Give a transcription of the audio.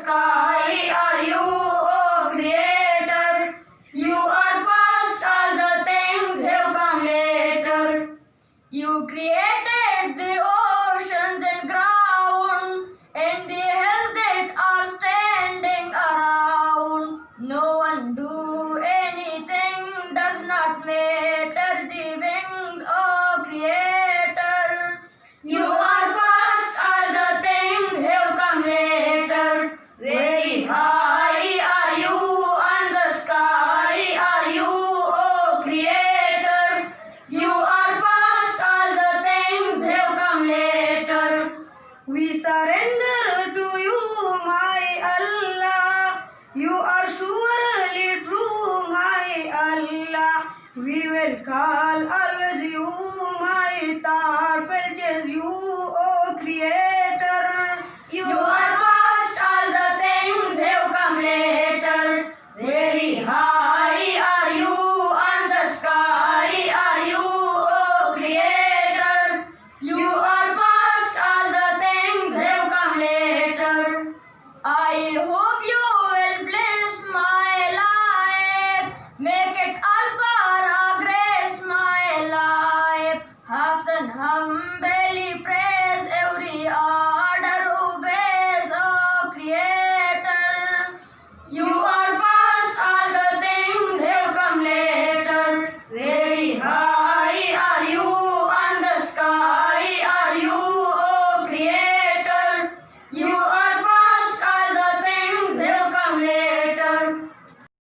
sky are you, O Creator. You are first, all the things have come later. You created the oceans and ground, and the hills that are standing around. No one do anything, does not matter the wings, O Creator. You are first, all the things have come later. Very high are you, on the sky are you, O Creator. You are first, all the things have come later. We surrender to you, my Allah. You are surely true, my Allah. We will call always you, my thought will chase you, O Creator. You are first, all the things have come later. Very high are you, on the sky are you, O Creator. You are first, all the things have come later. I hope you will bless my life, make it all for a grace, my life. Hasan humbly pray.